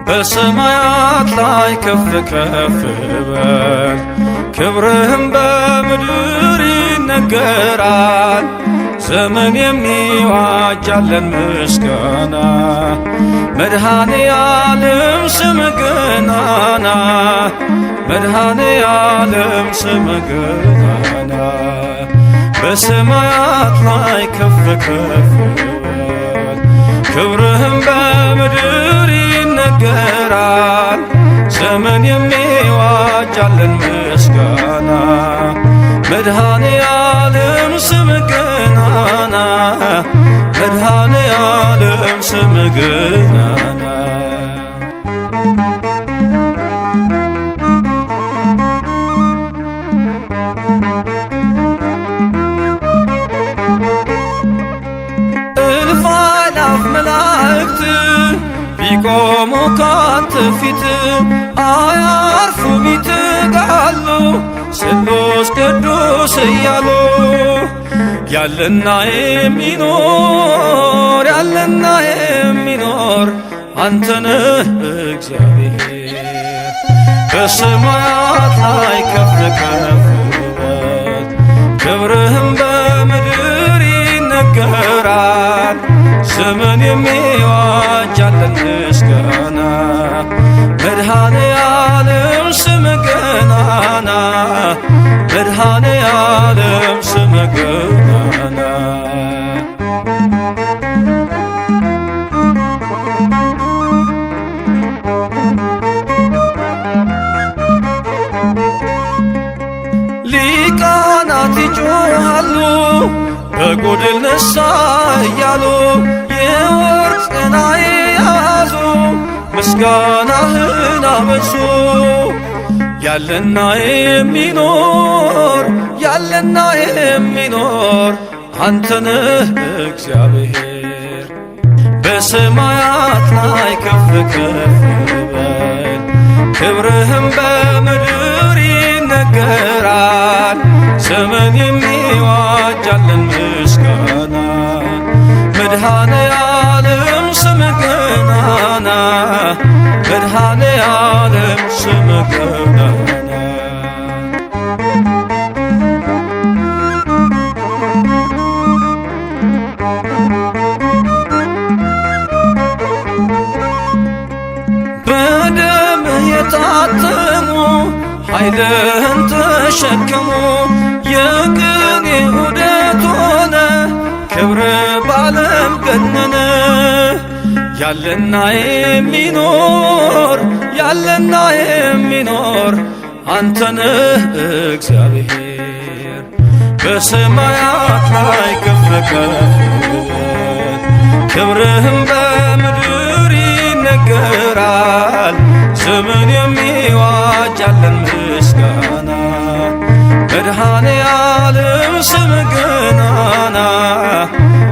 በሰማያት ላይ ከፍ ከፍ በል፣ ክብርህም በምድር ይነገራል። ዘመን የሚዋጃለን ምስጋና፣ መድኃኔ ዓለም ስምህ ገናና፣ መድኃኔ ዓለም ስምህ ገናና። በሰማያት ላይ ከፍ ከፍ በል፣ ክብርህም በምድር ይነገራል። ዘመን የሚዋጃለን ምስጋና፣ መድኃኔ ዓለም ስምህ ገናና፣ መድኃኔ ዓለም ስምህ ገናና። እልፍ አእላፍ መላእክት ቢቆሙ ካንተ ፊት አያርፉም ይትጋሉ ስሉስ ቅዱስ እያሉ። ያለና የሚኖር ያለና የሚኖር አንተ ነህ እግዚአብሔር። በሰማያት ላይ ከፍ ከፍ በል፣ ክብርህም በምድር ይነገራል። ዘመን የሚዋጃለን ምስጋና፣ መድኃኔ ዓለም ስምህ ገናና፣ መድኃኔ ዓለም ስምህ ገናና። ሊቃናት ይጮኻሉ በጎድል ነሣ እያሉ፣ የወርቅ ጽና የያዙ ምስጋናህን አበዙ። ያለና የሚኖር ያለና የሚኖር አንተ ነህ እግዚአብሔር። በሰማያት ላይ ከፍ ከፍ በል፣ ክብርህም በምድር ይነገራል። ዘመን የሚዋጃለን ምስጋና፣ መድኃኔ ዓለም ስምህ ገናና፣ መድኃኔ ዓለም ስምህ ገናና። በደምህ የታተሙ ኃይልህን ተሸከሙ፣ የቅኔ ዑደት ሆነ ክብር በዓለም ገነነ። ያለና የሚኖር ያለና የሚኖር አንተ ነህ እግዚአብሔር። በሰማያት ላይ ከፍ ከፍ በል፣ ክብርህም በምድር ይነገራል። ዘመን የሚዋጃለን ምስጋና፣ መድኃኔ ዓለም ስምህ ገናና፣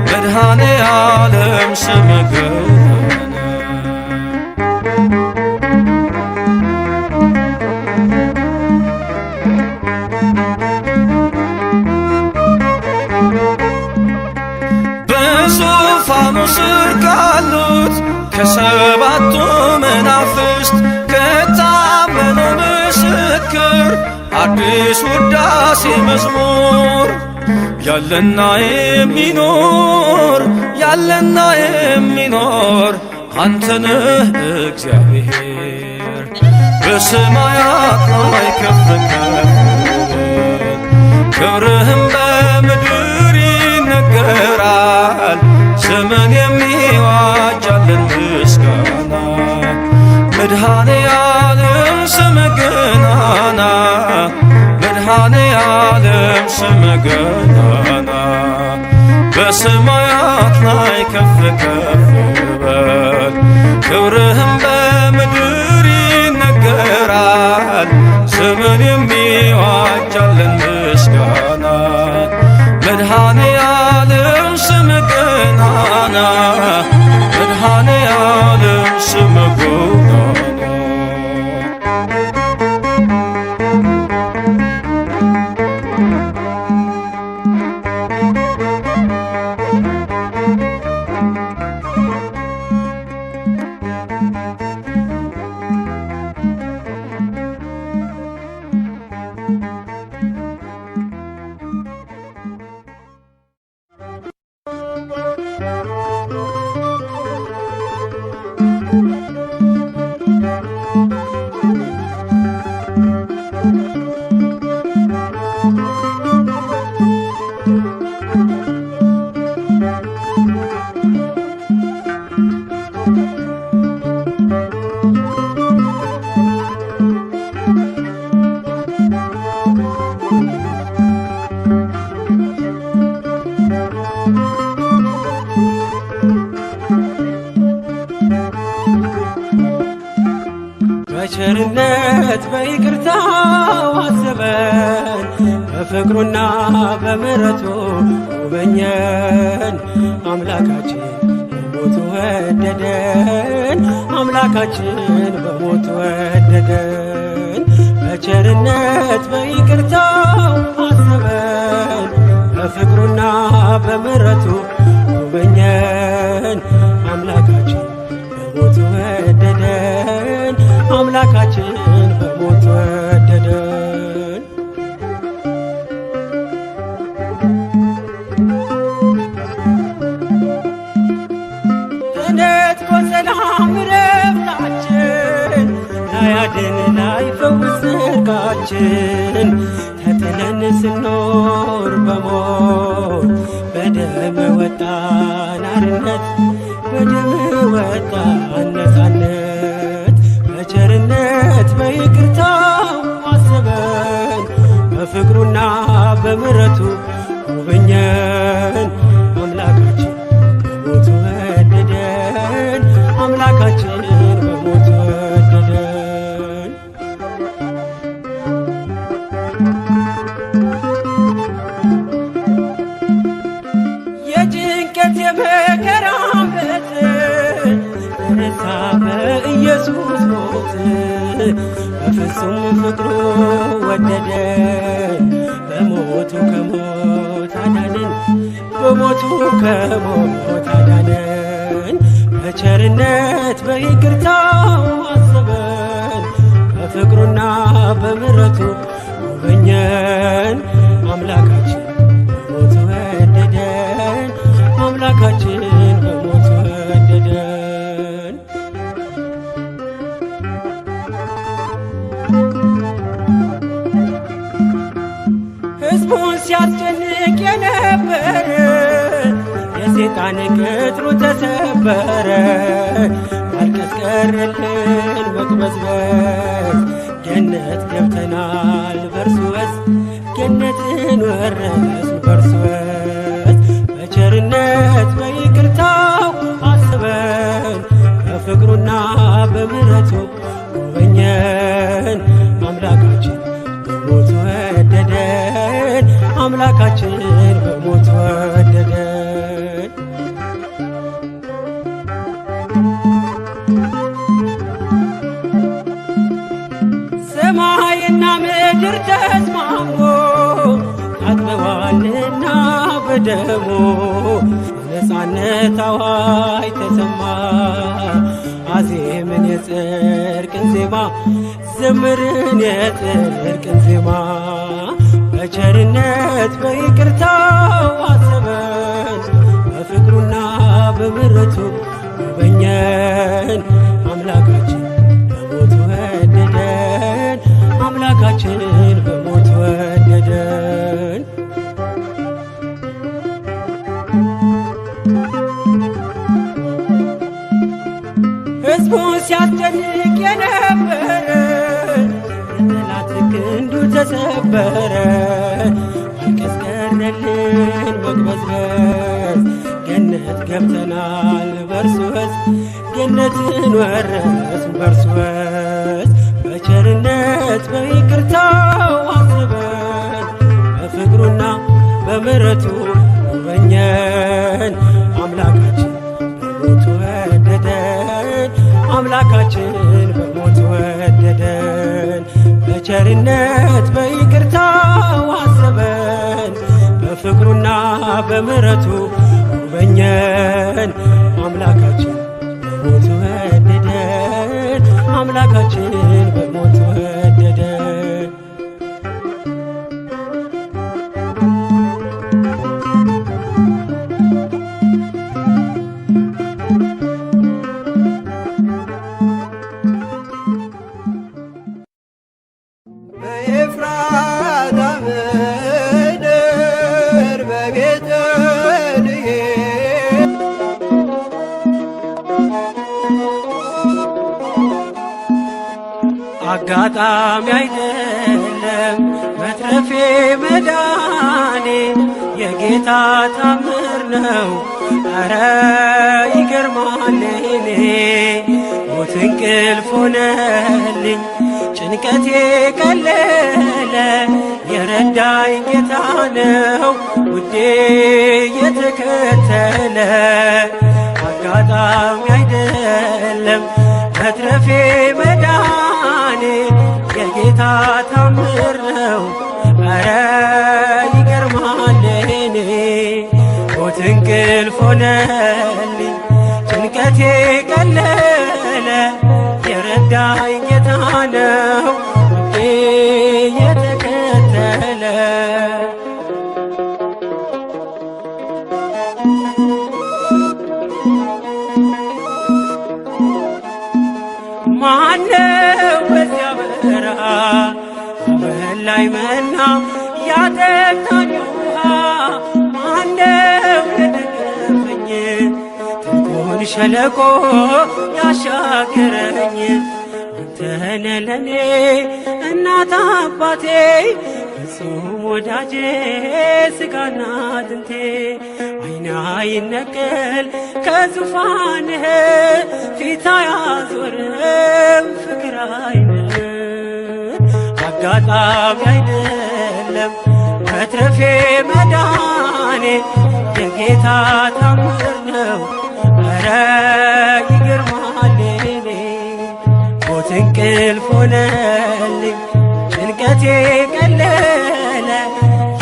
መድኃኔ ዓለም ስምህ ገናና። በዙፋኑ ስር ካሉት ከሰባቱ መናፍስት ከታመነው ምስክር አዲስ ውዳሴ መዝሙር። ያለና የሚኖር ያለና የሚኖር አንተ ነህ እግዚአብሔር። በሰማያት ላይ ከፍ ከፍ በል፣ ክብርህም በምድር ይነገራል። ዘመን የሚዋጃለን ምስጋና፣ መድኃኔ ዓለም ስምህ ገናና፣ መድኃኔ ዓለም ስምህ ገናና። በሰማያት ላይ ከፍ ከፍ በል፣ ክብርህም በምድር ይነገራል። ዘመን የሚዋጃለን ምስጋና፣ መድኃኔ ዓለም ስምህ ገናና መድኃኔ ዓለም ስምህ ገናና በቸርነት በይቅርታው አሰበን በፍቅሩና በምሕረቱ ጎበኘን። አምላካችን በሞቱ ወደደን አምላካችን በሞቱ ወደደን። በቸርነት በይቅርታው አሰበን በፍቅሩና በምሕረቱ ጎበኘን። አምላካችን በሞቱ ወደደን አምላካችን በሞቱ ወደደን። ተነጥቆ ሰላም ረፍታችን ላያድን ላይፈውስ ጽድቃችን ተጥለን ስኖር በሞት በደም ወጣን አርነት በደም ወጣን ነፃነት። በቸርነት በይቅርታው አሰበን በፍቅሩና በምሕረቱ ጎበኘን። አምላካችን በሞቱ ወደደን አምላካችን በሞቱ ወደደን። የጭንቀት የመከራን በትር ተረሳ በኢየሱስ ሞት በፍጹም ፍቅሩ ወደደን በሞቱ ከሞት አዳነን በሞቱ ከሞት አዳነን። በቸርነት በይቅርታው አሰበን በፍቅሩና በምሕረቱ ጎበኘን። አምላካችን በሞቱ ወደደን አምላካችን በሞቱ ወደደን። ሕዝቡን ሲያስጨንቅ የነበረ የሰይጣን ቅጥሩ ተሰበረ። ማልቀስ ቀረልን መቅበዝበዝ ገነት ገብተናል በርሱ ወዝ ገነትን ወረስን በርሱ ወዝ። በቸርነት በይቅርታው አስበን በፍቅሩና በምሕረቱ ጎበኘን። አምላካችን በሞቱ ወደደን አምላካችን በሞቱ ወደደን። ሰማይና ምድር ተስማሙ ታጥበዋልና በደሙ ነፃነት አዋጅ ተሰማ። አዜምን የጽድቅን ዜማ ዘምርን የጽድቅን ዜማ። በቸርነት በይቅርታው አሰበን በፍቅሩና በምሕረቱ ጎበኘን። አምላካችን በሞቱ ወደደን አምላካችን በሞቱ ወደደን። ሕዝቡን ሲያስጨንቅ የነበረ የጠላት ክንዱ ተሰበረ። ማልቀስ ቀረልን መቅበዝበዝ ገነት ገብተናል በርሱ ወዝ ገነትን ወረስን በርሱ ወዝ። በቸርነት በይቅርታው አስበን በፍቅሩና በምሕረቱ ጎበኘን። አምላካችን በሞቱ ወደደን። አምላካችን በሞቱ ወደደን። በቸርነት በይቅርታው አሰበን። በፍቅሩና በምሕረቱ ጎበኘን። አምላካችን በሞቱ ወደደን። አምላካችን በሞቱ ወደደን። በኤፍራታ ምድር በቤተልሔም አጋጣሚ አይደለም መትረፌ መዳኔ የጌታ ታምር ነው። ኧረ ይገርማል እኔ ሞት እንቅልፍ ሆነልኝ ጭንቀቴ ቀለለ የረዳኝ ጌታ ነው ውዴ የተከተለ። አጋጣሚ አይደለም መትረፌ መዳኔ የጌታ ታምር ነው። ኧረ ይገርማል እኔ ሞት እንቅልፍ ሆነልኝ ጭንቀቴ ቀለለ የረዳኝ ጌታ ነው ውዴ የተከተለ። ማነው በዚያ በረሃ በላይ መና ያጠጣኝ ውሃ? ማነው የደገፈኝ ትልቁን ሸለቆ ያሻገረኝ? አንተነ ለኔ እናት አባቴ ፍጹም ወዳጄ ስጋና አጥንቴ። ዓይኔ አይነቀል ከዙፋንህ ፊት አያዞርም ፍቅር ዓይንህ። አጋጣሚ አይደለም መትረፌ መዳኔ የጌታ ታምር ነው። ኧረ ይገርማል እኔ ሞት እንቅልፍ ሆነልኝ ጭንቀቴ ቀለለ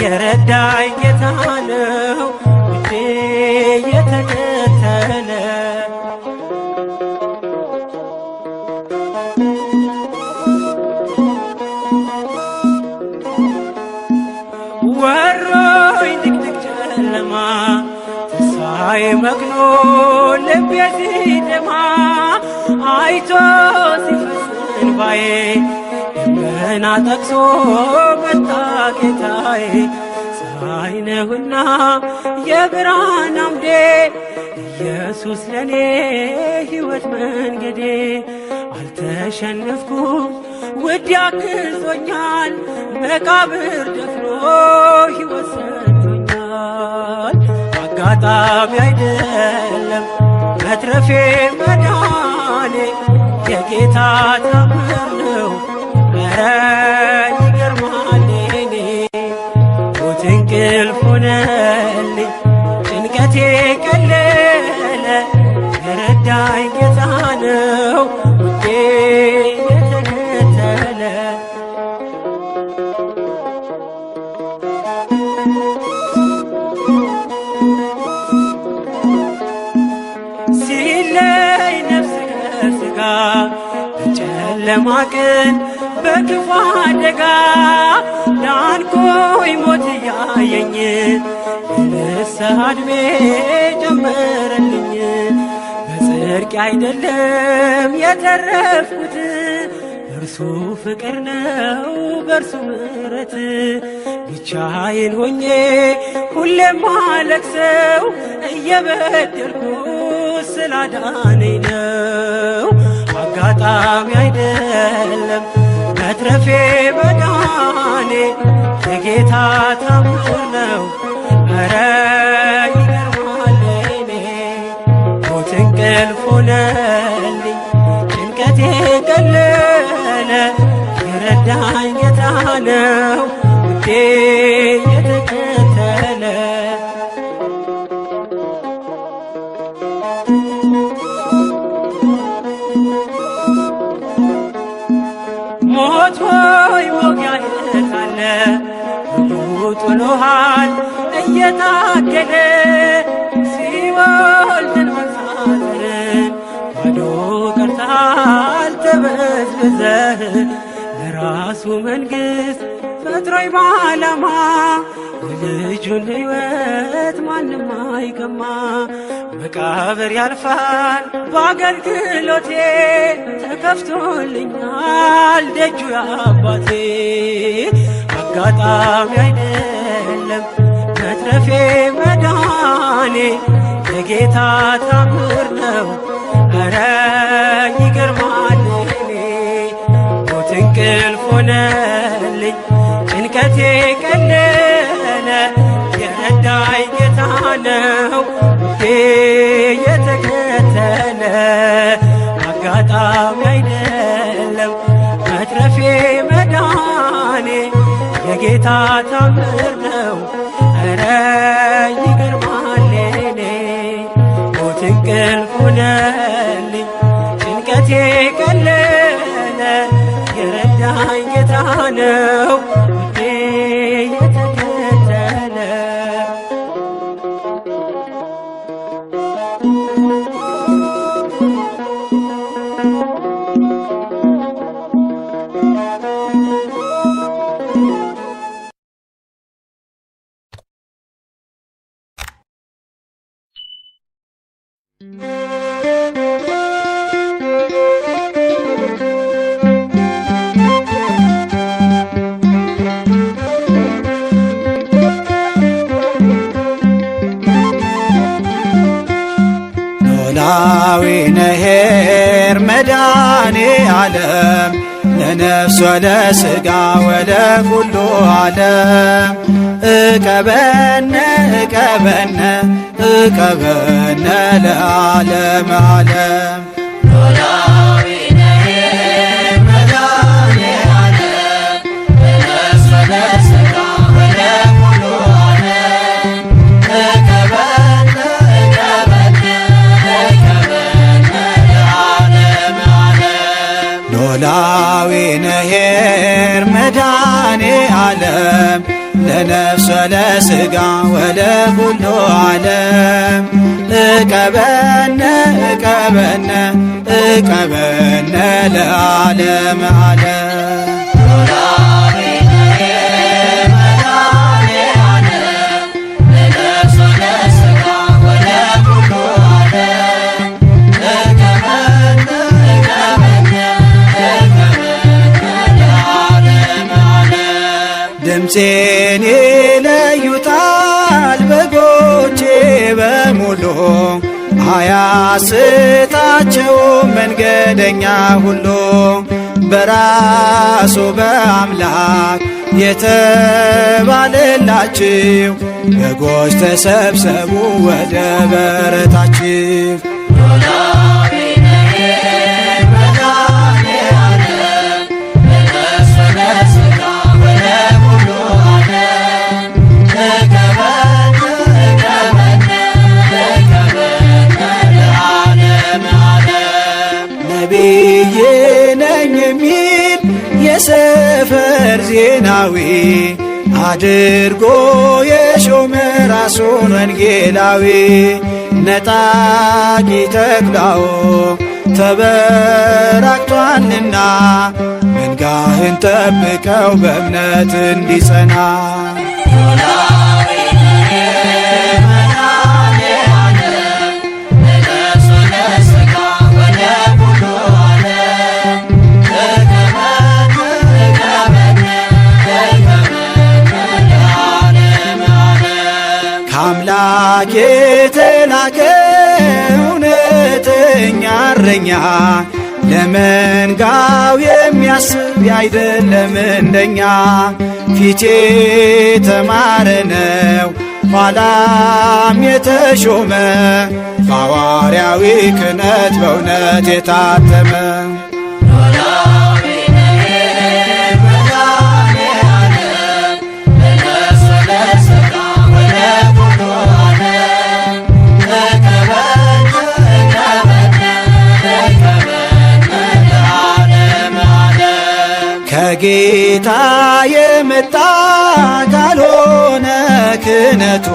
የረዳኝ ጌታ ነው ውዴ የተከተለ። ወሮኝ ድቅድቅ ጨለማ ተስፋዬ መክኖ ልቤ ሲደማ አይቶ ሲፈስ እንባዬ ደመና ጠቅሶ መጣ ጌታዬ። ፀሐይ ነህና የብርሃን አምዴ ኢየሱስ ለኔ ሕይወት መንገዴ። አልተሸነፍኩም ውድ ያግዞኛል መቃብር ደፍኖ ሕይወት ሰጥቶኛል። አጋጣሚ አይደለም መትረፌ መዳኔ የጌታ ታምር ነው። ኧረ ይገርማል እኔ ሞት እንቅልፍ ሆነልኝ ጭንቀቴ ቀለለ የረዳኝ ጌታ ነው ውዴ የተከተለ። ሲለይ ነፍስ ከሥጋ በጨለማ ቀን በክፉ አደጋ ዳንኩኝ ሞት እያየኝ የንስሐ ዕድሜ ጨመረልኝ። በጽድቅ አይደለም የተረፍኩት እርሱ ፍቅር ነው በእርሱ ምሕረት። ብቻዬን ሆኜ ሁሌም አለቅሰው እየበደልኩ ስላዳነኝ ነው። አጋጣሚ አይደለም መትረፌ መዳኔ የጌታ ታምር ነው። ኧረ ይገርማል እኔ ሞት እንቅልፍ ሆነልኝ ጭንቀቴ ቀለለ የረዳኝ ጌታ ነው ውዴ የተከተለ። እየታገለ ሲወልድን መሳተር ባዶ ቀርተሃል ተበዝብዘህ ለራሱ መንግሥት ፈጥሮኝ በዓላማ የልጁን ሕይወት ማንም አይቀማ። መቃብር ያልፋል በአገልግሎቴ ተከፍቶልኛል ደጁ የአባቴ። አጋጣሚ አይደለም መትረፌ መዳኔ የጌታ ታምር ነው ኧረ ይገርማል እኔ። ሞት እንቅልፍ ሆነልኝ ጭንቀቴ ቀለለ የረዳኝ ጌታ ነው ልቤ የተከተለ። አጋጣሚ አይደለም መትረፌ መዳኔ የጌታ ታምር ነው ኧረ ይገርማል እኔ። ሞት እንቅልፍ ሆነልኝ ጭንቀቴ ቀለለ የረዳኝ ጌታ ነው ልቤ የተከተለ። ኖላዊ ነሔር መድኃኔ ዓለም ለነፍስ ወለሥጋ ወለኩሉ ዓለም። እቀበነ እቀበነ እቀበነ ለዓለመ ዓለም። ኖላዊ ነሔር መድኃኔ ዓለም ለነፍስ ወለሥጋ ወለኩሉ ዓለም። እቀበነ እቀበነ እቀበነ ለዓለመ ዓለም። ኖላዊ ነሔር መድኃኔ ዓለም ለነፍስ ወለሥጋ ወለኩሉ ዓለም። እቀበነ እቀበነ እቀበነ ለዓለመ ዓለም። ኖላዊ ነሔር መድኃኔ ዓለም ለነፍስ ወለሥጋ ወለኩሉ ዓለም። እቀበነ እቀበነ እቀበነ ለዓለመ ዓለም። ድምፄን ይለዩታል በጎቼ በሙሉ አያስታቸውም መንገደኛ ሁሉ። በራሱ በአምላክ የተባለላችሁ በጎች ተሰብሰቡ ወደ በረታችሁ። ኖላዊ ነሔር መድኃኔ ዓለም ለነፍስ ወለሥጋ ወለኩሉ ዓለም። እቀበነ እቀበነ እቀበነ ለዓለመ ዓለም። ነቢይ ነኝ የሚል የሰፈር ዜናዊ አድርጎ የሾመ ራሱን ወንጌላዊ። ነጣቂ ተኩላው ተበራክቷልና መንጋህን ጠብቀው በእምነት እንዲጸና። ኖላዊ ነሔር መድኃኔ ዓለም ለነፍስ ወለሥጋ ወለኩሉ ዓለም። እቀበነ እቀበነ እቀበነ ለዓለመ ዓለም። ከአምላክ የተላከ እውነተኛ እረኛ ለመንጋው የሚያስብ ያይደለም እንደኛ። ፊቴ የተማረ ነው ኋላም የተሾመ በሐዋርያዊ ክህነት በእውነት የታተመ። ኖላዊ ነሔር መድኃኔ ዓለም ለነፍስ ወለሥጋ ወለኩሉ ዓለም። እቀበነ እቀበነ እቀበነ ለዓለመ ዓለም። ከጌታ የመጣ ካልሆነ ክህነት እውነቱ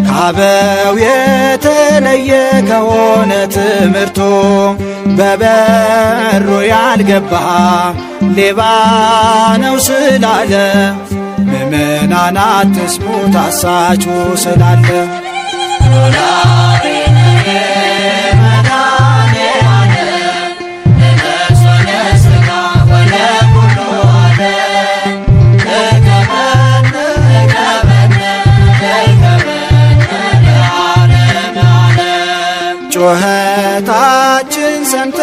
ካበው የተለየ ከሆነ ትምህርቱ በበሩ ያልገባ ሌባ ነው ስላለ ምእመናን አትስሙት አሳቹ ስላለ ጩኸታችን ሰምተ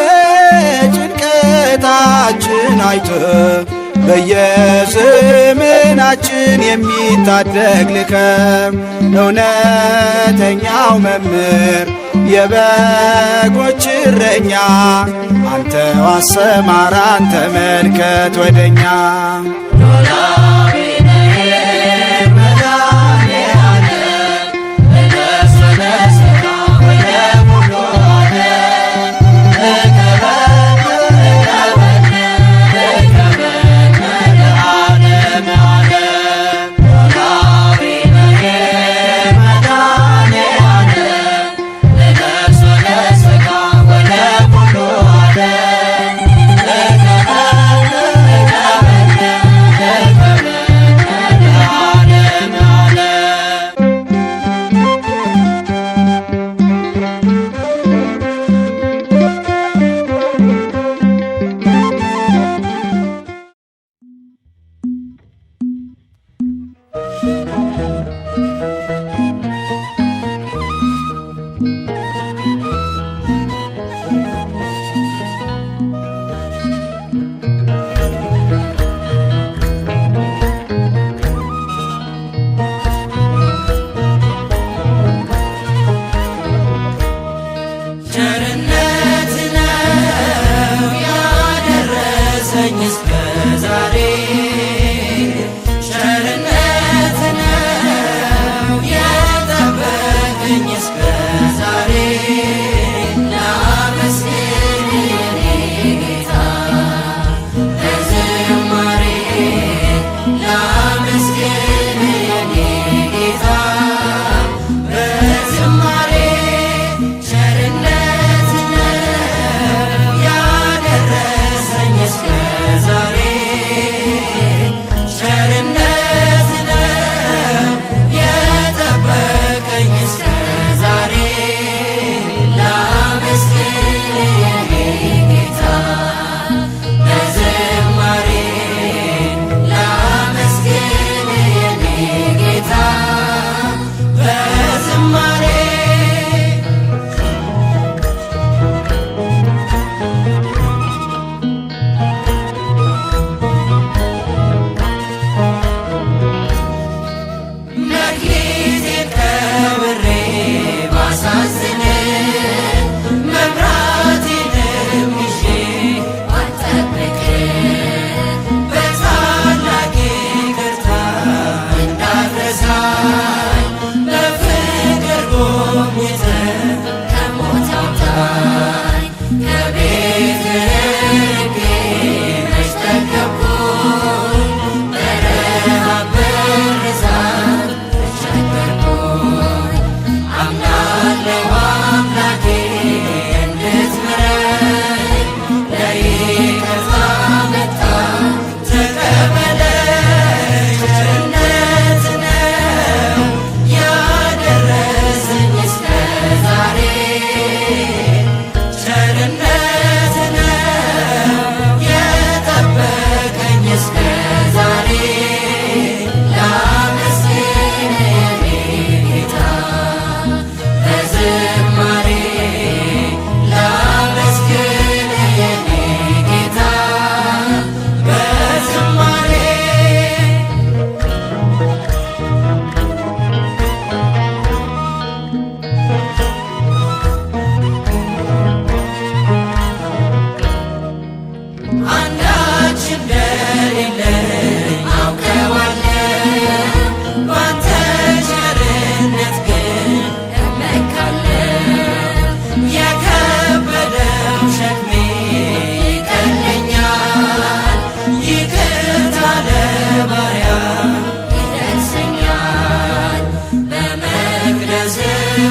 ጭንቀታችን አይተ በየዘመናችን የሚታደግ ልከ እውነተኛው መምህር የበጎች እረኛ አንተው አሰማራን ተመልከት ወደኛ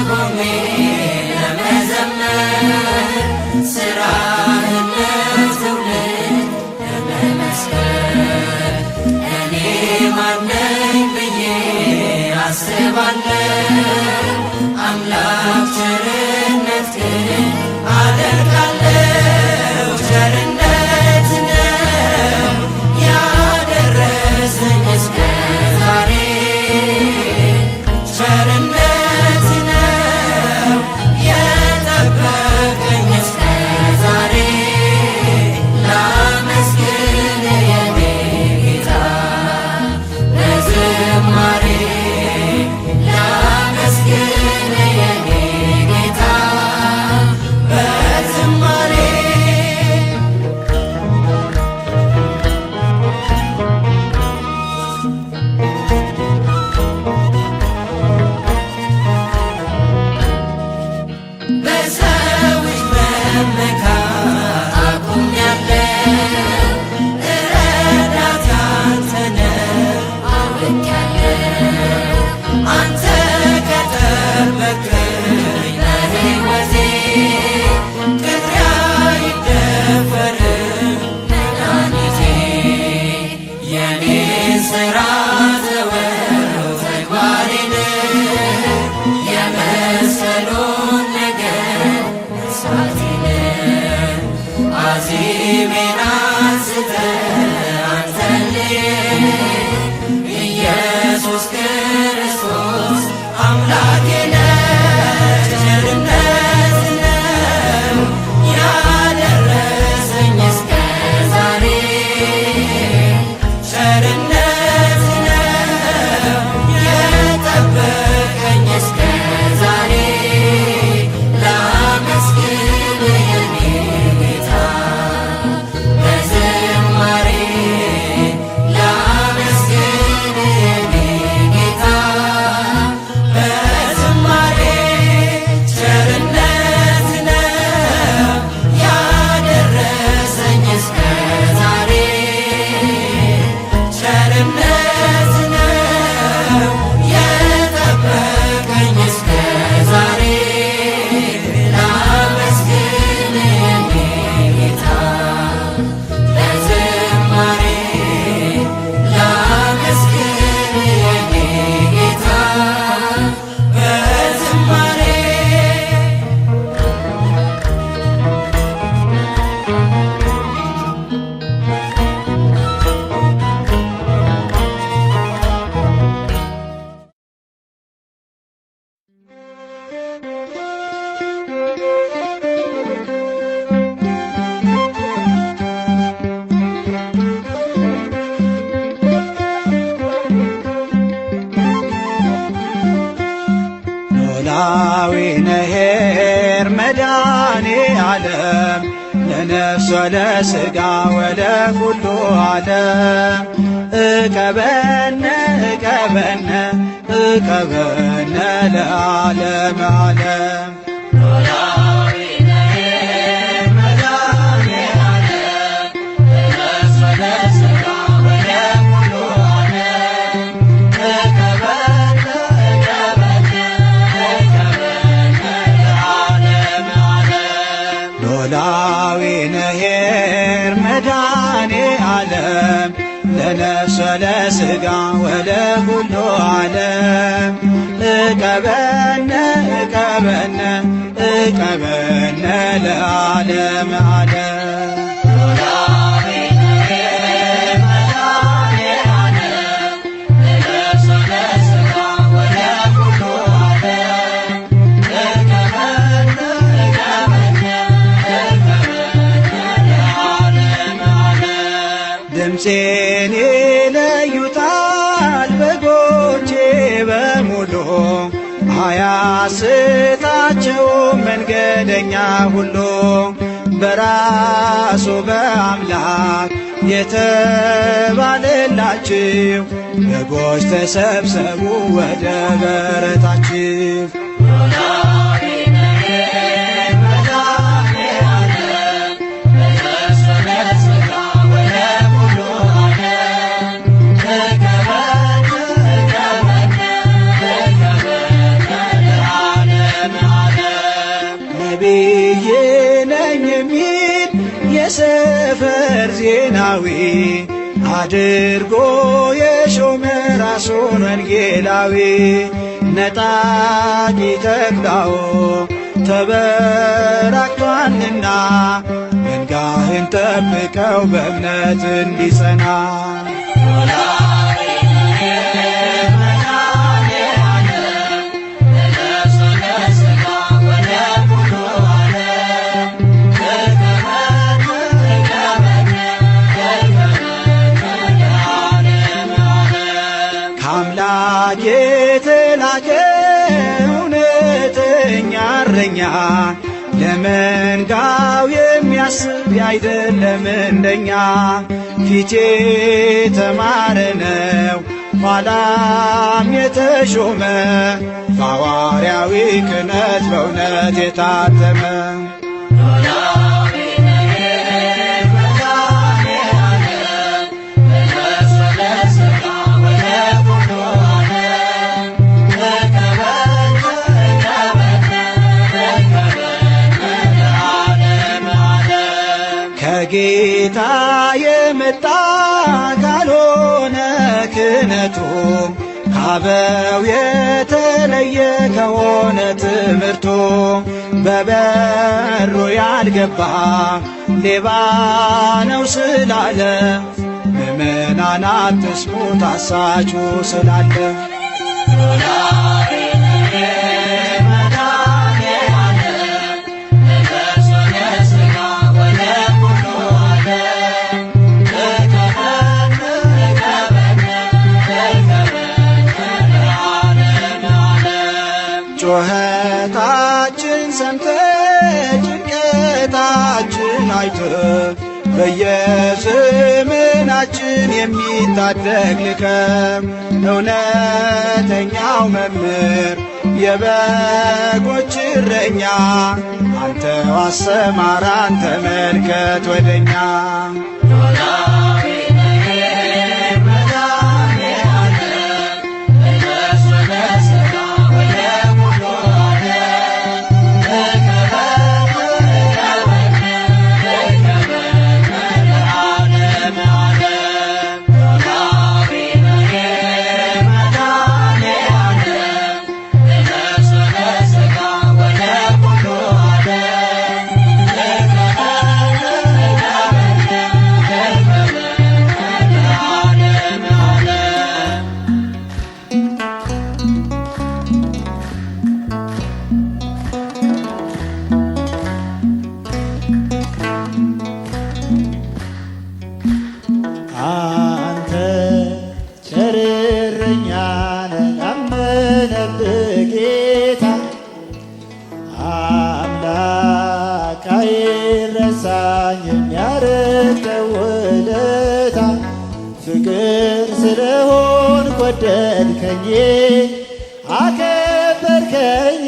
ቆሜ ለመዘመር ስራህን ለትውልድ ለመመስከር እኔ ማነኝ ብዬ አስባለሁ። አምላክ ቸርነትህን አደንቃለሁ። ቸርነት ነው ያደረሰኝ እስከ ዛሬ፣ ቸርነት ነው የጠበቀኝ እስከ ዛሬ። ላመስግን የኔ ጌታ በዝማሬ፣ ላመስግን የኔ ጌታ በዝማሬ። በሰዎች መመካት አቁሜያለሁ። ረዳት አንተ ነህ አውቄያለሁ። አንተ ከጠበቅከኝ ለሕይወቴ ቅጥሬ አይደፈርም መድኃኒቴ። የኔን ሥራ ተወው ተግባሬን የመሰሎን ነገር መስዋዕቴን አዜሜን አንስተህ አንተን ኢየሱስ ክርስቶስ አምላኬ ነህ። ቸርነት ነው ያደረሰኝ እስከ ዛሬ፣ ቸርነት ነው የጠበቀኝ እስከ ዛሬ። ላመስግን የኔ ጌታ በዝማሬ፣ ላመስግን የኔ ጌታ በዝማሬ። ቸርነት ነው ያደረሰኝ እስከ ዛሬ፣ ቸርነት ነው የጠበቀኝ እስከ ዛሬ። ላመስግን የኔ ጌታ በዝማሬ፣ ላመስግን የኔ ጌታ በዝማሬ። ኖላዊ ነሔር መድኃኔ ዓለም ለነፍስ ወለሥጋ ወለኩሉ ዓለም። እቀበነ እቀበነ እቀበነ ለዓለመ ዓለም። ኖላዊ ነሔር መድኃኔ ዓለም ለነፍስ ወለሥጋ ወለኩሉ ዓለም። እቀበነ እቀበነ እቀበነ ለዓለመ ዓለም። ኖላዊ ነሔር መድኃኔ ዓለም ለነፍስ ወለሥጋ ወለኩሉ ዓለም። እቀበነ እቀበነ እቀበነ ለዓለመ ዓለም። ኖላዊ ነሔር መድኃኔ ዓለም ለነፍስ ወለሥጋ ወለኩሉ ዓለም። እቀበነ እቀበነ እቀበነ ለዓለመ ዓለም። ድምፄን ይለዩታል በጎቼ በሙሉ አያስታቸውም መንገደኛ ሁሉ። በራሱ በአምላክ የተባለላችሁ በጎች ተሰብሰቡ ወደ በረታችሁ። ኖላዊ ነሔር መድኃኔ ዓለም ለነፍስ ወለሥጋ ወለኩሉ ዓለም። እቀበነ እቀበነ እቀበነ ለዓለመ ነቢይ ነኝ የሚል የሰፈር ዜናዊ አድርጎ የሾመ ራሱን ወንጌላዊ ነጣቂ ተኩላው ተበራክቷልና መንጋህን ጠብቀው በእምነት እንዲጸና ከአምላክ የተላከ እውነተኛ እረኛ ለመንጋው የሚያስብ ያይደለም እንደኛ ፊቴ የተማረ ነው ኋላም የተሾመ በሐዋርያዊ ክህነት በእውነት የታተመ ከጌታ የመጣ ካልሆነ ክህነቱ ከአበው የተለየ ከሆነ ትምህርቱ በበሩ ያልገባ ሌባ ነው ስላለ ምእመናን አትስሙት አሳቹ ስላለ ጩኸታችን ሰምተህ ጭንቀታችን አይተህ በየዘመናችን የሚታደግ ልከህ እውነተኛው መምህር የበጎች እረኛ አንተው አሰማራን ተመልከት ወደኛ አንተ ቸር እረኛ ነህ ላመነብህ ጌታ አምላክ አይረሳኝ የሚያረገው ውለታ ፍቅር ስለሆንክ ወደድከኝ አከበርከኝ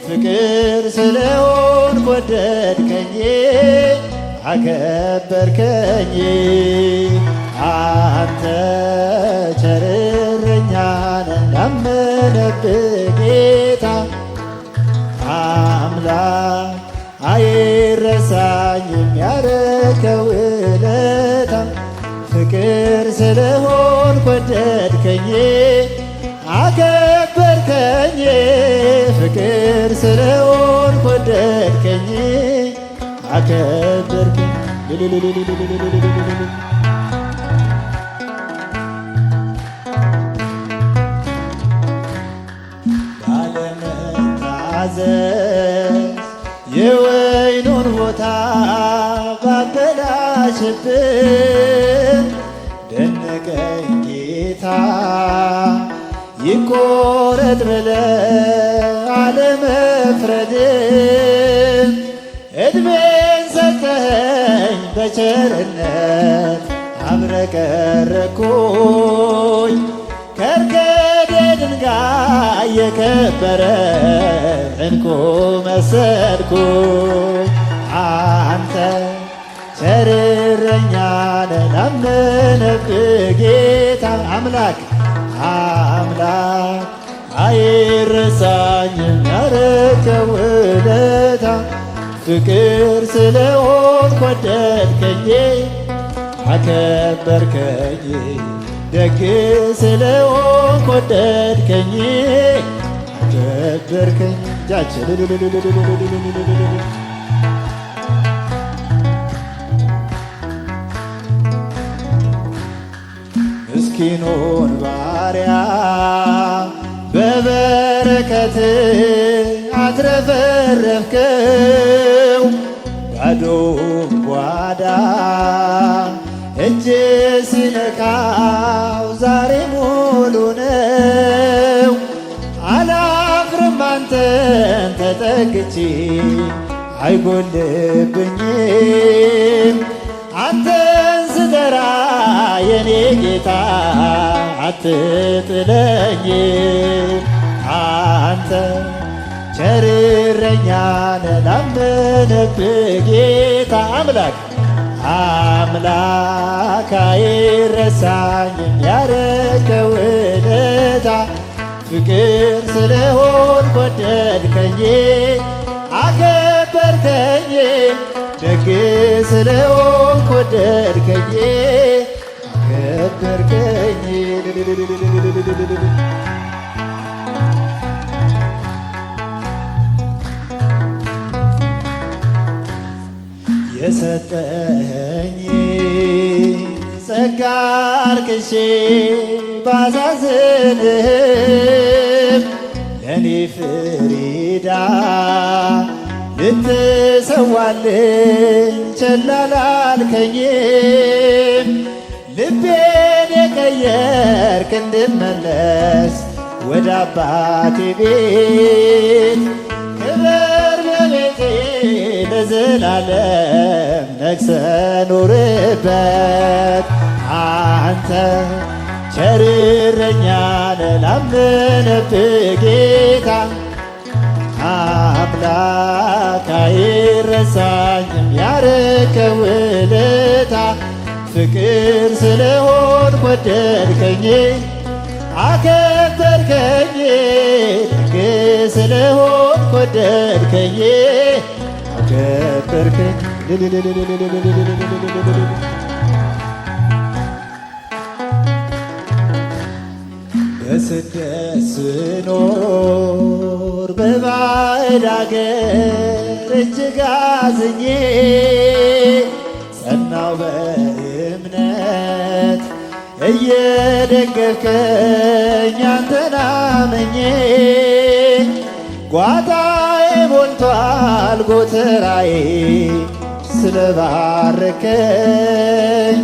ፍቅር ስለሆንክ ወደድከኝ አከበርከኝ አንተ ቸር እረኛ ነህ ላመነብህ ጌታ አምላክ አይረሳኝም ያረከው ውለታ ፍቅር ስለሆንክ ወደድከኝ አከበርከኝ ፍቅር ስለሆንክ ወደድከኝ አከበርከኝ ባለመታዘዝ የወይኑን ቦታ ባበላሽብን ደነቀኝ ጌታ ይቆረጥ ብለህ አለመፍረድን ዕድሜን ሰጠኸኝ በቸርነት አብረቀረኩኝ ከርከደ ድንጋይ የከበረ ዕንቁ መሰልኩኝ አንተ ቸር እረኛ ነህ ላመነብህ ጌታ አምላክ አይረሳኝም ያረከው ውለታ ውለታ ፍቅር ስለሆንክ ወደድከኝ አከበርከኝ ደግ ስለሆንክ ወደድከኝ አከበርከኝ። እጃችን ምስኪኑን ባሪያ በበረከት አትረፈረፍከው ባዶውን ጓዳ እጅ ሲነካው ዛሬ ሙሉ ነው። አላፍርም አንተን ተጠግቼ አይጎልብኝም አንተን ስጠራ የኔ ጌታ አትጥለኝም። አንተ ቸር እረኛ ነህ ላመነብህ ጌታ አምላክ አይረሳኝም ያረከው ውለታ ፍቅር ስለሆንክ ወደድከኝ አከበርከኝ ደግ ስለሆንክ ወደድከኝ አከበርከኝ። የሰጠኸኝ ጸጋ አልቅሼ ባሳዝንህም ለኔ ፍሪዳ ልትሰዋልኝ ቸል አላልከኝም። ልቤን የቀየርክ እንድመለስ ወደ አባቴ ቤት ክበር በቤቴ ለዘላለም ነግሰ ኑርበት። አንተ ቸር እረኛ ነህ ላመነብህ ጌታ አምላክ አይረሳኝም ያረከው ውለታ ፍቅር ስለሆንክ ወደድከኝ አከበርከኝ ደግ ስለሆንክ ወደድከኝ አከበርከኝ። በስደት ስኖር በባዕድ አገር እጅግ አዝኜ ጸናው በእምነት እየደገፍከኝ አንተን አምኜ ጓዳዬ ሞልቷል ጎተራዬ ስለባረከኝ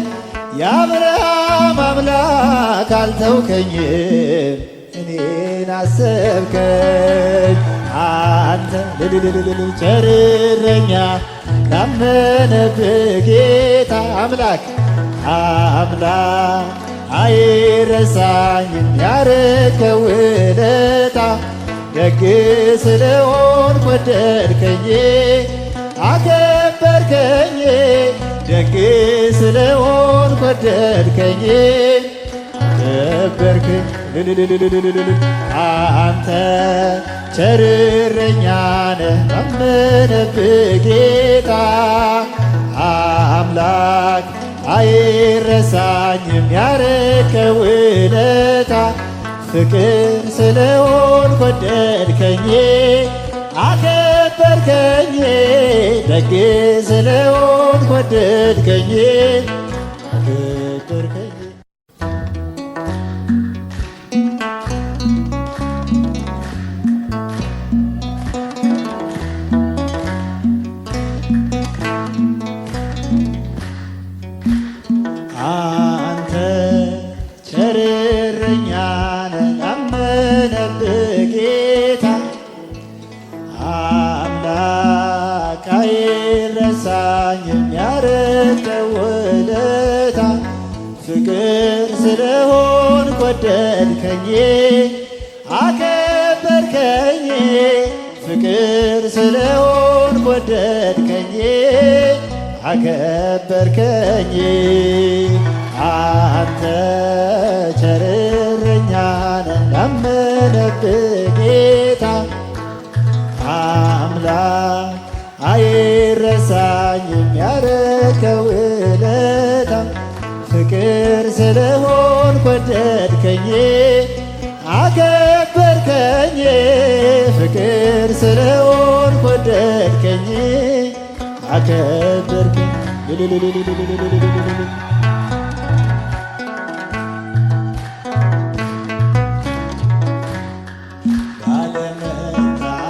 የአብርሃም አምላክ አልተውከኝም እኔን አሰብከኝ። አንተ ቸር እረኛ ላመነብህ ጌታ አምላክ አይረሳኝም ያረከው ውለታ ደግ ስለሆንክ ወደድከኝ አከበርከኝ ደግ ስለሆንክ ወደድከኝ አከበርከኝ። አንተ ቸር እረኛ ነህ ላመነብህ ጌታ አምላክ አይረሳኝም ያረከው ውለታ ፍቅር ስለሆንክ ወደድከኝ አከበርከኝ ደግ ስለሆንክ ወደድከኝ አከበርከኝ። አንተ ቸር እረኛ ነህ ላመነብህ ጌታ አምላክ አይረሳኝም ያረከው ውለታ ፍቅር ስለሆንክ ወደድከኝ አከበርከኝ ፍቅር ስለሆንክ ወደድከኝ አከበርከኝ። አንተ ቸር እረኛ ነህ ላመነብህ ጌታ አምላክ አይረሳኝም ያረከው ውለታ ፍቅር ስለሆንኩ ወደድከኝ አከበርከኝ ፍቅር ስለሆንኩ ወደድከኝ አከበርከኝ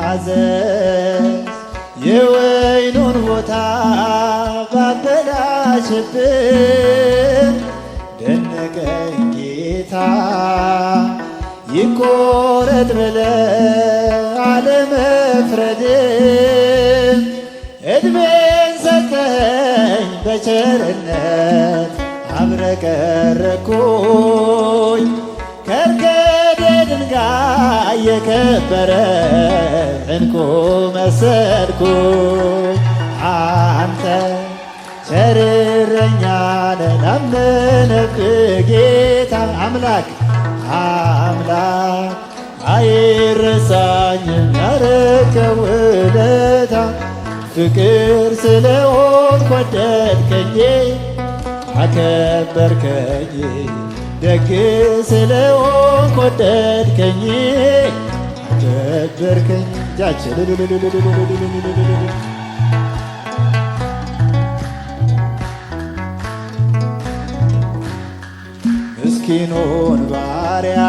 ባለመታዘዝ የወይኑን ቦታ ባበላሽብን ደነቀኝ ጌታ ይቆረጥ ብለህ አለመፍረድም ዕድሜን ሰጠኸኝ በቸርነት አብረቀረኩኝ ከርቀደ ድንጋይ የከበረ ዕንቁ መሰልኩኝ አንተ ቸር እረኛ ነህ ላመነብህ ጌታ አምላክ አይረሳኝም ያረከው ውለታ ፍቅር ስለሆንኩ ወደድከኝ አከበርከኝ ደግ ስለሆንኩ ወደድከኝ አከበርከኝ እጃችን ምስኪኑን ባሪያ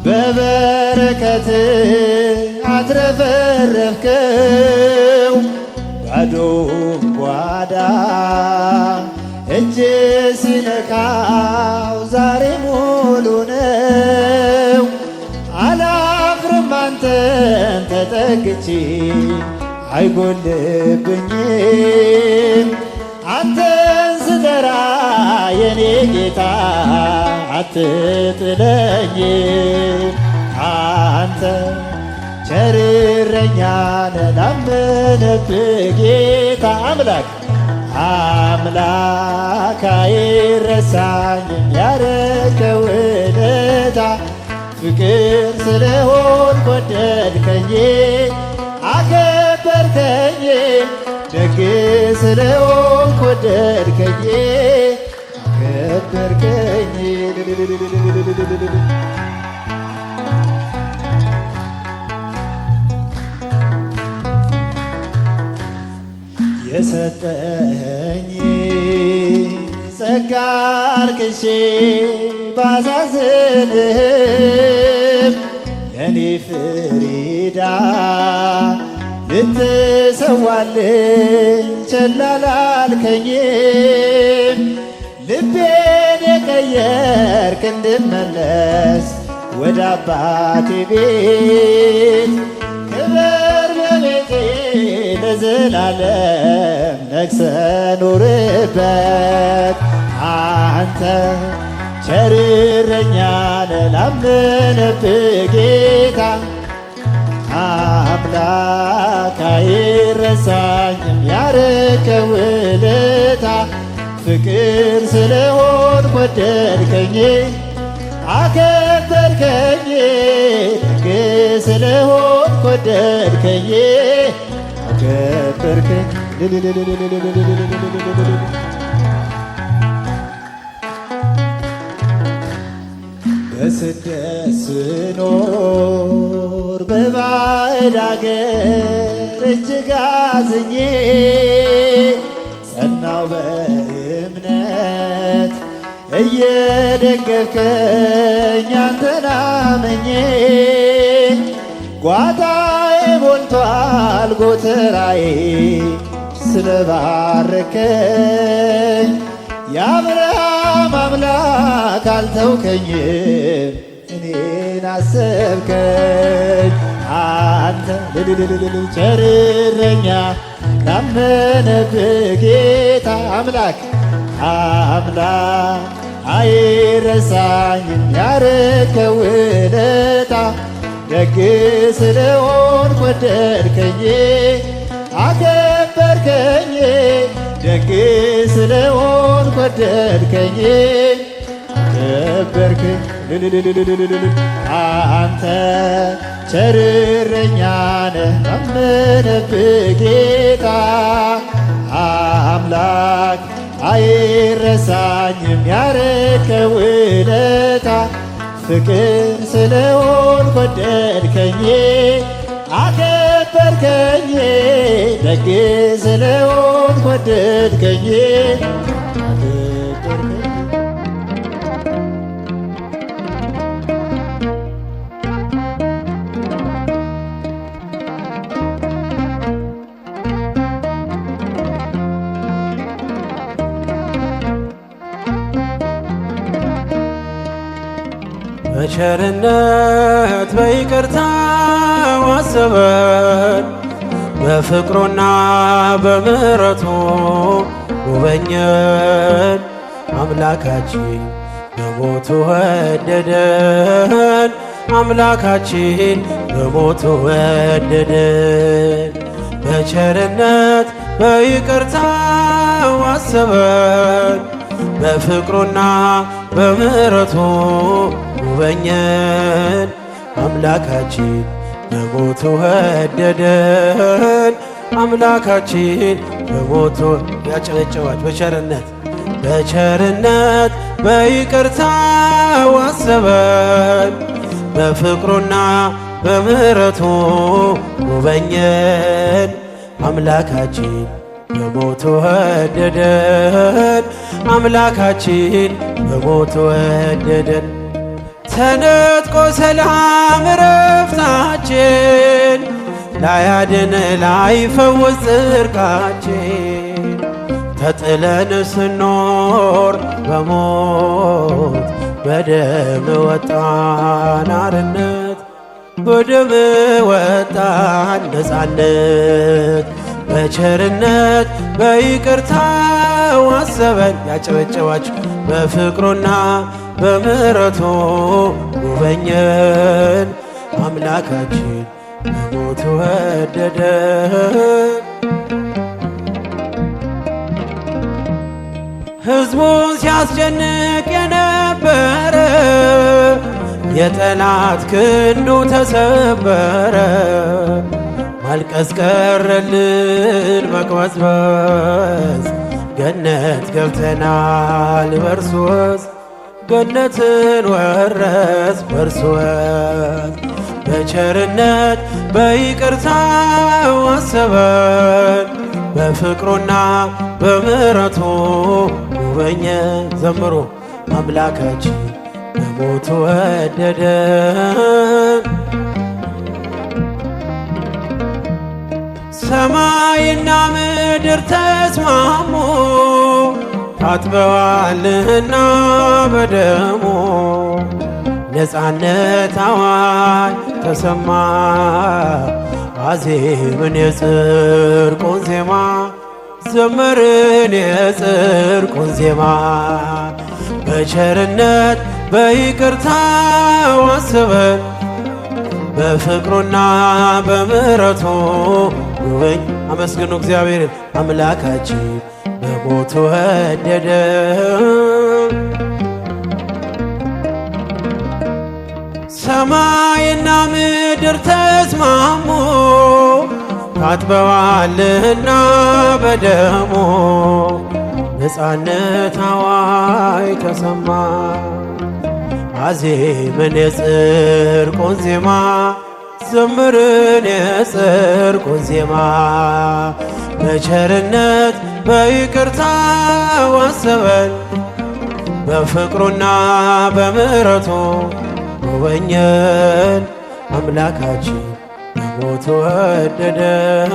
በበረከት አትረፈረፍከው ባዶውን ጓዳ እጅ ሲነካው ዛሬ ሙሉ ነው። አላፍርም አንተን ተጠግቼ አይጎልብኝም አንተን ስጠራ የኔ ጌታ አትጥለኝም አንተ ቸር እረኛ ነህ ላመነብህ ጌታ አምላክ አይረሳኝም ያረከው ውለታ ፍቅር ስለሆንኩ ወደድከኝ አከበርከኝ ደግ ስለሆንኩ ወደድከኝ አከበርከኝ የሰጠኸኝ ጸጋ አርክሼ ባሳዝንህም ለኔ ፍሪዳ ልትሰዋልኝ ቸል አላልከኝም ልቤን የቀየርክ እንድመለስ ወደ አባቴ ቤት ክበር በቤቴ ለዘላለም ነግሰህ ኑርበት አንተ ቸር እረኛ ነህ ላመነብህ ጌታ አምላክ አይረሳኝም ያረከው ውለታ ፍቅር ስለሆንኩ ወደድከኝ አከበርከኝ ደግ ስለሆንኩ ወደድከኝ አከበርከኝ በስደት ስኖር በባዕድ አገር እጅግ አዝኜ ጸናው በእምነት እየደገፍከኝ አንተን አምኜ ጓዳዬ ሞልቷል ጎተራዬ ስለባረከኝ የአብርሃም አምላክ አልተውከኝም እኔን አሰብከኝ አንተ ቸር እረኛ ላመነብህ ጌታ አምላክ አይረሳኝም ያረከው ውለታ ደግ ስለሆንኩ ወደድከኝ አከበርከኝ ደግ ስለሆንኩ ወደድከኝ አከበርከኝ አንተ ቸር እረኛ ነህ ላመነብህ ጌታ ውለታ አምላክ አይረሳኝም ያረከው ውለታ ፍቅር ስለሆንክ ወደድከኝ አከበርከኝ ደግ ስለሆንክ ወደድከኝ በቸርነት በይቅርታው አሰበን በፍቅሩና በምሕረቱ ጎበኘን። አምላካችን በሞቱ ወደደን፣ አምላካችን በሞቱ ወደደን። በቸርነት በይቅርታው አሰበን በፍቅሩና በምሕረቱ ጎበኘን። አምላካችን በሞቱ ወደደን፣ አምላካችን በሞቱ ያጨበጨባች በቸርነት በቸርነት በይቅርታው አሰበን በፍቅሩና በምሕረቱ ጎበኘን። አምላካችን በሞቱ ወደደን፣ አምላካችን በሞቱ ወደደን። ተነጥቆ ሰላም ረፍታችን ላያድን ላይፈውስ ጽድቃችን ተጥለን ስኖር በሞት በደም ወጣን አርነት በደም ወጣን ነፃነት። በቸርነት በይቅርታው አሰበን ያጨበጨባችሁ በፍቅሩና በምሕረቱ ጎበኘን። አምላካችን በሞቱ ወደደን። ሕዝቡን ሲያስጨንቅ የነበረ የጠላት ክንዱ ተሰበረ። ማልቀስ ቀረልን መቅበዝበዝ ገነት ገብተናል በእርሱ ወዝ ገነትን ወረስ በእርሱ ወዝ። በቸርነት በይቅርታው አሰበን በፍቅሩና በምሕረቱ ጎበኘን። ዘምሩ አምላካችን በሞቱ ወደደን። ሰማይና ምድር ተስማሙ ታጥበዋልና በደሙ ነፃነት አዋጅ ተሰማ አዜምን የጽድቁን ዜማ ዘመርን የጽድቁን ዜማ። በቸርነት በይቅርታው አሰበን በፍቅሩና በምሕረቱ ጎበኝ። አመስግኑ እግዚአብሔርን አምላካችን በሞቱ ወደደን። ሰማይና ምድር ተስማሙ ታጥበዋልና በደሙ ነፃነት አዋጅ ተሰማ አዜምን የጽድቁን ዜማ ዘምርን የጽድቁን ዜማ። በቸርነት በይቅርታው አሰበን በፍቅሩና በምሕረቱ ጎበኘን። አምላካችን በሞቱ ወደደን።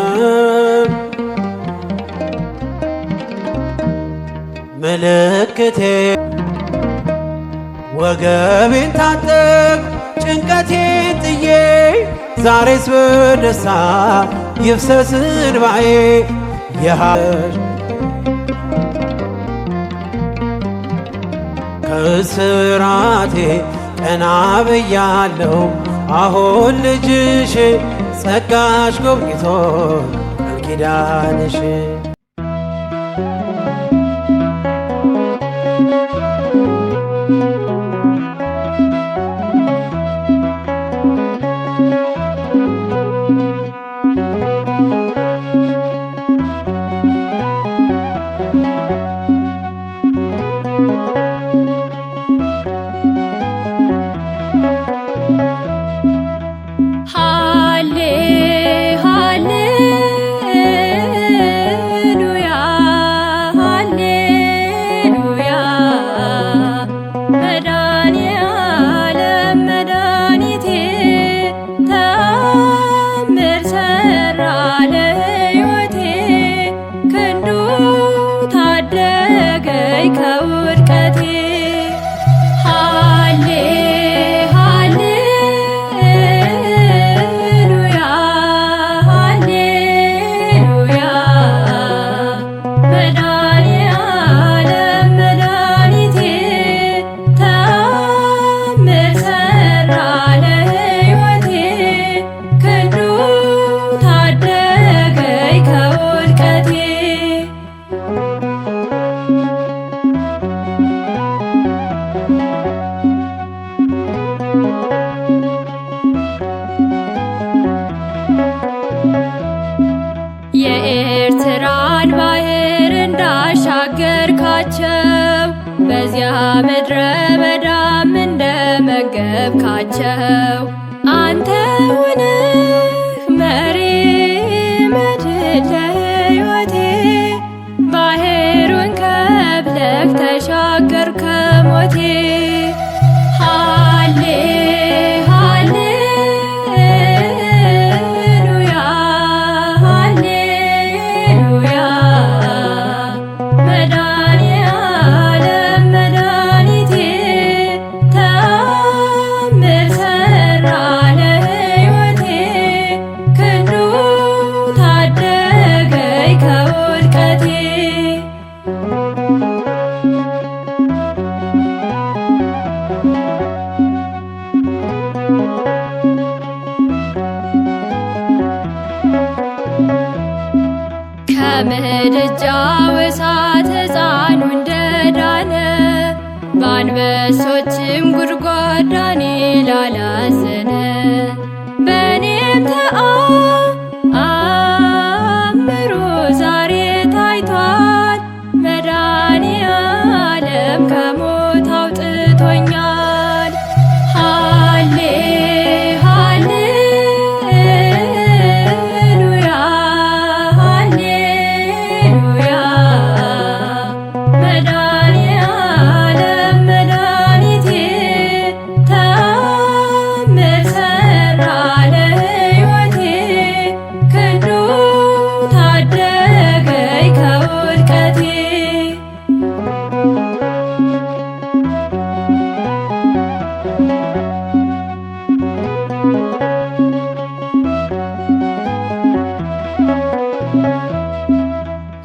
ምልክቴ ወገቤን ታጠቅ ጭንቀቴን ጥዬ ዛሬስ በደስታ ይፍሰስ እንባዬ ከእስራቴ ቀና ብያለሁ አሁን ልጅሽ ጸጋሽ ጎብኝቶ ቃል ኪዳንሽ የኤርትራን ባህር እንዳሻገርካቸው በዚያ ምድረ በዳም እንደመገብካቸው አንተ ሁነህ መሪ መድን ለሕይወቴ ባህሩን ከፍለህ ተሻገርከ ሞቴ። ሃሌ ሃሌሉያ ሃሌሉያ መድኃኔዓለም መድኃኒቴ ተአምር ሠራ ለሕይወቴ ክንዱ ታደገኝ ከውድቀቴ። ከምድጃው እሳት ሕፃኑ እንደዳነ በአንበሶችም ጉድጓድ ዳንኤል አላዘነ። በእኔም ተአምሩ ዛሬ ታይቷል። መድኃኔዓለም ከሞት አውጥቶኛል። ሃሌ ሃሌሉያ ሃሌሉያ መድኃኔዓለም መድኃኒቴ ተአምር ሠራ ለሕይወቴ ክንዱ ታደገኝ ከውድቀቴ።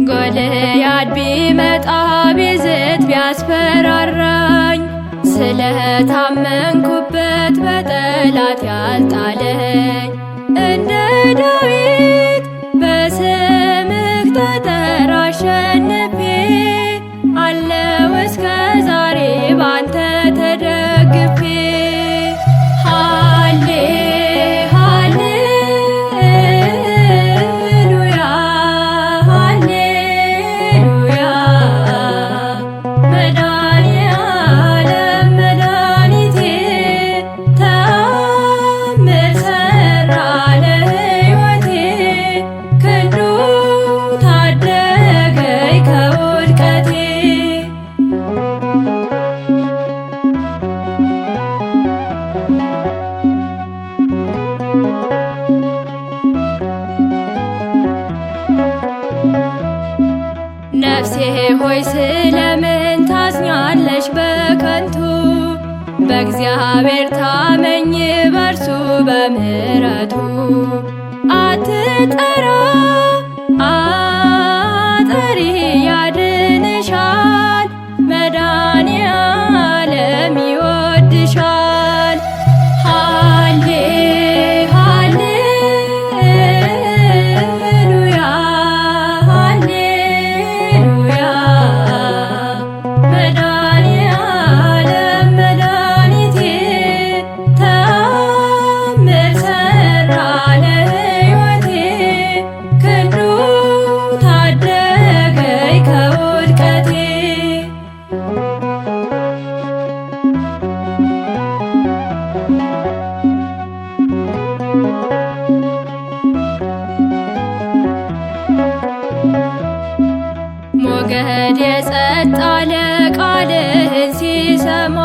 ጎልያድ ቢመጣ ቢዝት ቢያስፈራራኝ ስለታመንኩበት በጠላት ያልጣለኝ እንደ ዳዊት በስምህ ተጠራ አሸንፌ አለው እስከ ዛሬ ባንተ ተደግፌ። ሃሌ ሃሌሉያ ሃሌሉያ መድኃኔዓለም መድኃኒቴ ተአምር ሠራ ለሕይወቴ ክንዱ ታደገኝ ከውድቀቴ። ነፍሴ ሆይ ስለምን ታዝኛለሽ በከንቱ? በእግዚአብሔር ታመኝ በርሱ በምሕረቱ። አትጠራ አጠሪ ያድንሻል፣ መድኃኔዓለም ይወድሻል። ሃሌ ሃሌሉያ ሃሌሉያ መድኃኔዓለም መድኃኒቴ ተአምር ሠራ ለሕይወቴ ክንዱ ታደገኝ ከውድቀቴ። ሞገድ የጸጥ አለ ቃልህን ሲሰማ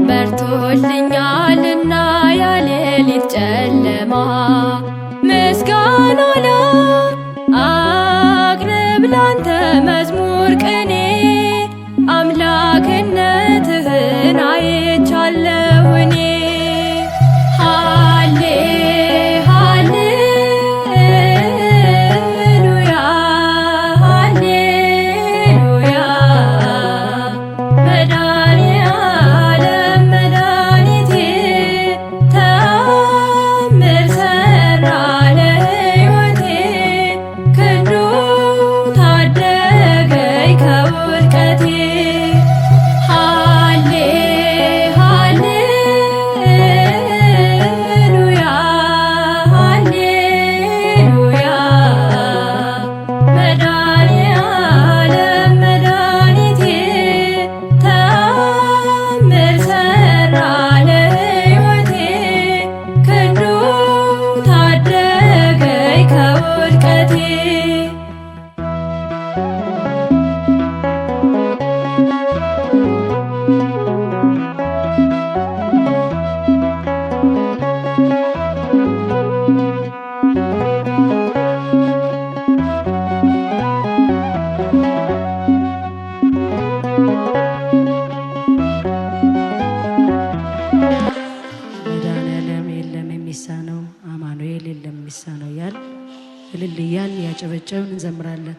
በርቶልኛልና ያሌሊት ጨለማ። ምስጋና ላቅርብ ላንተ መዝሙር ቅኔ አምላክነትህን አይቻለሁ እኔ። ሃሌ ሃሌሉያ ሃሌሉያ መድኃኔዓለም መድኃኒቴ ተአምር ሠራ ለሕይወቴ ክንዱ ታደገኝ ጥምቀቴ መድኃኔዓለም የለም የሚሳነው፣ አማኑኤል የለም የሚሳነው እያል እልል እያል ያጨበጨብን እንዘምራለን።